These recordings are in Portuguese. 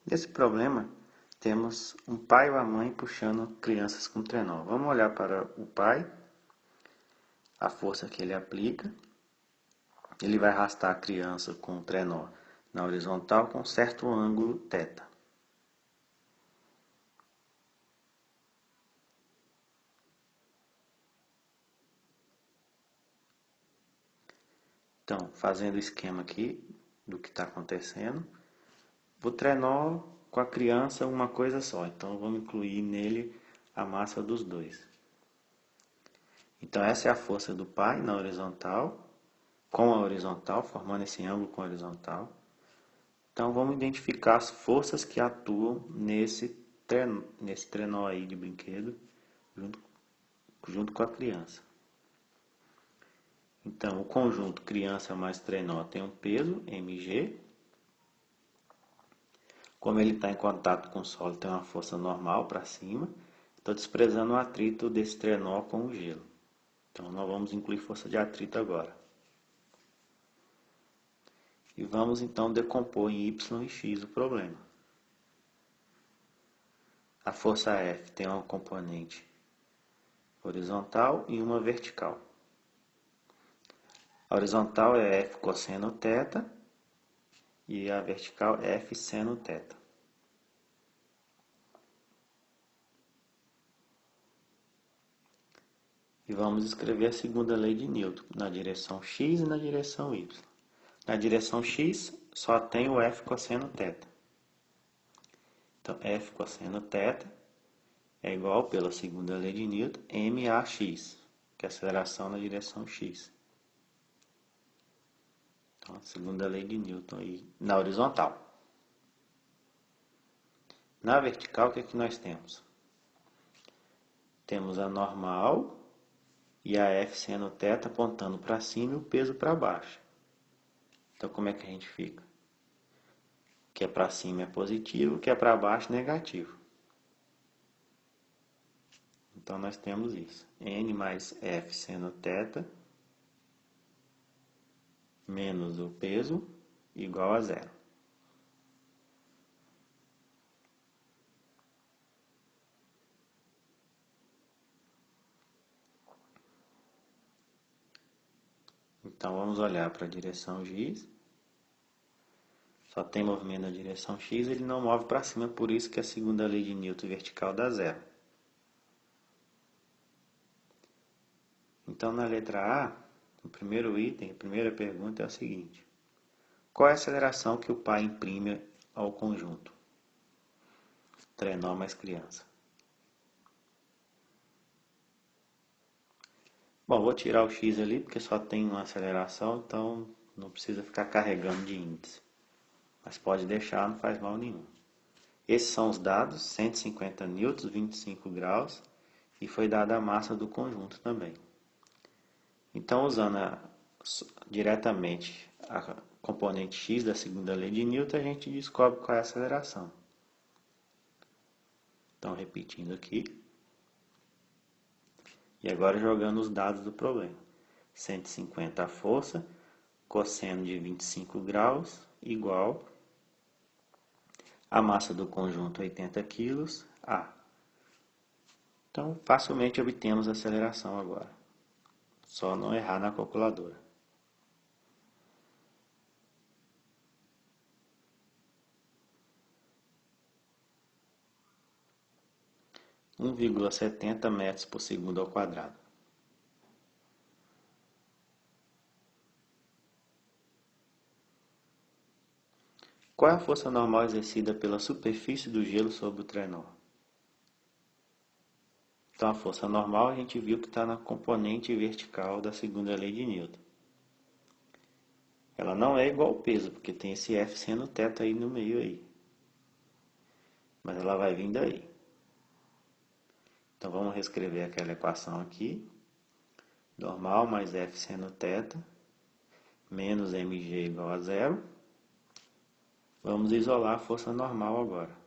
Nesse problema, temos um pai e uma mãe puxando crianças com trenó. Vamos olhar para o pai, a força que ele aplica. Ele vai arrastar a criança com o trenó na horizontal com certo ângulo θ. Então, fazendo o esquema aqui do que está acontecendo, o trenó com a criança é uma coisa só, então vamos incluir nele a massa dos dois. Então essa é a força do pai na horizontal, com a horizontal, formando esse ângulo com a horizontal. Então vamos identificar as forças que atuam nesse trenó aí de brinquedo, junto com a criança. Então o conjunto criança mais trenó tem um peso, mg. Como ele está em contato com o solo, tem uma força normal para cima. Estou desprezando o atrito desse trenó com o gelo. Então nós vamos incluir força de atrito agora. E vamos então decompor em y e x o problema. A força F tem uma componente horizontal e uma vertical. A horizontal é F cosseno θ e a vertical é F seno θ. E vamos escrever a segunda lei de Newton na direção x e na direção y. Na direção x só tem o F cosseno θ. Então F cosseno θ é igual, pela segunda lei de Newton, max, que é a aceleração na direção x. Então, a segunda lei de Newton aí na horizontal. Na vertical, o que é que nós temos? Temos a normal e a F seno θ apontando para cima e o peso para baixo. Então, como é que a gente fica? O que é para cima é positivo, o que é para baixo negativo. Então, nós temos isso. N mais F seno θ menos o peso igual a zero. Então, vamos olhar para a direção x. Só tem movimento na direção x, ele não move para cima, por isso que a segunda lei de Newton vertical dá zero. Então, na letra A, o primeiro item, a primeira pergunta é o seguinte: qual é a aceleração que o pai imprime ao conjunto? Trenó mais criança. Bom, vou tirar o x ali, porque só tem uma aceleração, então não precisa ficar carregando de índice. Mas pode deixar, não faz mal nenhum. Esses são os dados, 150 newtons, 25 graus, e foi dada a massa do conjunto também. Então, usando diretamente a componente x da segunda lei de Newton, a gente descobre qual é a aceleração. Então, repetindo aqui. E agora jogando os dados do problema. 150 a força, cosseno de 25 graus, igual a massa do conjunto 80 kg, A. Então, facilmente obtemos a aceleração agora. Só não errar na calculadora. 1,70 metros por segundo ao quadrado. Qual é a força normal exercida pela superfície do gelo sobre o trenó? Então, a força normal a gente viu que está na componente vertical da segunda lei de Newton. Ela não é igual ao peso, porque tem esse F seno θ aí no meio aí. Mas ela vai vir daí. Então, vamos reescrever aquela equação aqui. Normal mais F seno θ menos mg igual a zero. Vamos isolar a força normal agora.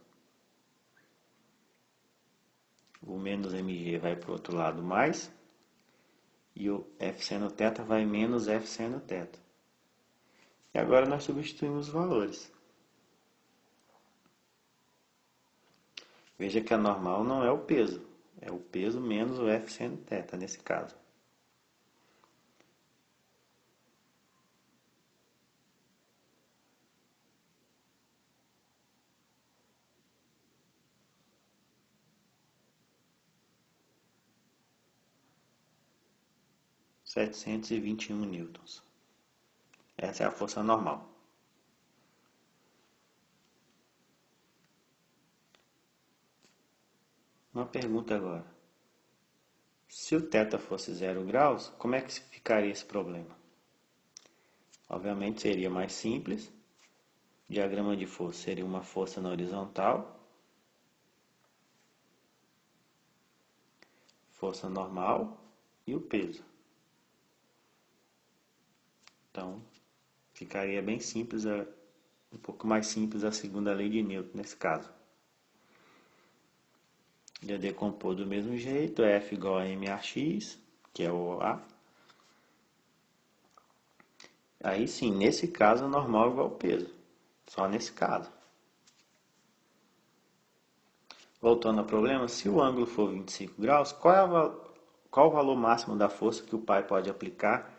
O menos mg vai para o outro lado mais. E o F seno θ vai menos F seno θ. E agora nós substituímos os valores. Veja que a normal não é o peso. É o peso menos o F seno θ, nesse caso. (721 newtons). Essa é a força normal. Uma pergunta agora. Se o θ fosse 0 graus, como é que ficaria esse problema? Obviamente seria mais simples. O diagrama de força seria uma força na horizontal, força normal e o peso. Então, ficaria bem simples, um pouco mais simples a segunda lei de Newton nesse caso. Já decompor do mesmo jeito, F igual a mAx, que é o A. Aí sim, nesse caso, normal é igual ao peso. Só nesse caso. Voltando ao problema, se o ângulo for 25 graus, qual o valor máximo da força que o pai pode aplicar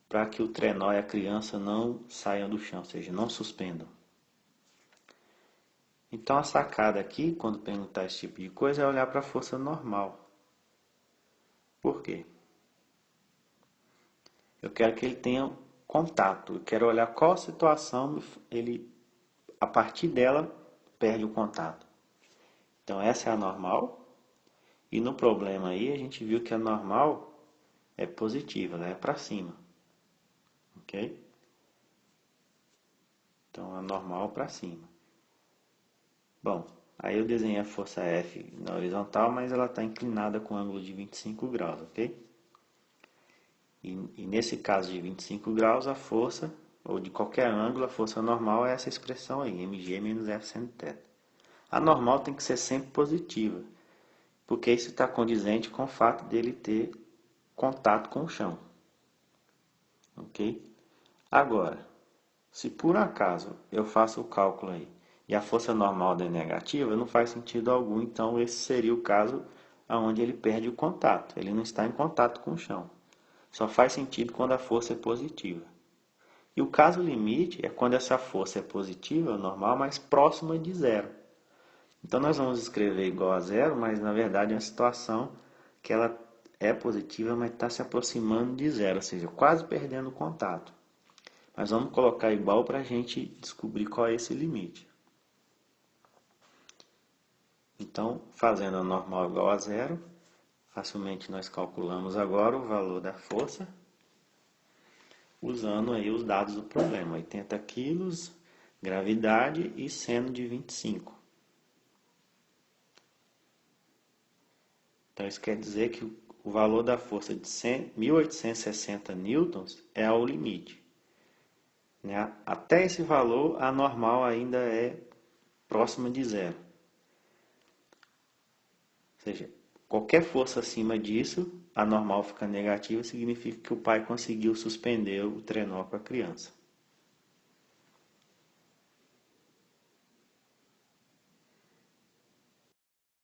para que o trenó e a criança não saiam do chão, ou seja, não suspendam? Então a sacada aqui, quando perguntar esse tipo de coisa, é olhar para a força normal. Por quê? Eu quero que ele tenha contato. Eu quero olhar qual situação ele, a partir dela, perde o contato. Então essa é a normal. E no problema aí a gente viu que a normal é positiva, ela é para cima. Ok? Então a normal para cima. Bom, aí eu desenhei a força F na horizontal, mas ela está inclinada com ângulo de 25 graus, ok? E nesse caso de 25 graus, a força, ou de qualquer ângulo, a força normal é essa expressão aí, mg menos F seno θ. A normal tem que ser sempre positiva, porque isso está condizente com o fato dele ter contato com o chão. Ok? Agora, se por acaso eu faço o cálculo aí e a força normal é negativa, não faz sentido algum, então esse seria o caso onde ele perde o contato, ele não está em contato com o chão. Só faz sentido quando a força é positiva. E o caso limite é quando essa força é positiva, normal, mas próxima de zero. Então nós vamos escrever igual a zero, mas na verdade é uma situação que ela é positiva, mas está se aproximando de zero, ou seja, quase perdendo o contato. Mas vamos colocar igual para a gente descobrir qual é esse limite. Então, fazendo a normal igual a zero, facilmente nós calculamos agora o valor da força, usando aí os dados do problema, 80 kg, gravidade e seno de 25. Então isso quer dizer que o valor da força de 1860 newtons é o limite. Até esse valor, a normal ainda é próxima de zero. Ou seja, qualquer força acima disso, a normal fica negativa, significa que o pai conseguiu suspender o trenó com a criança.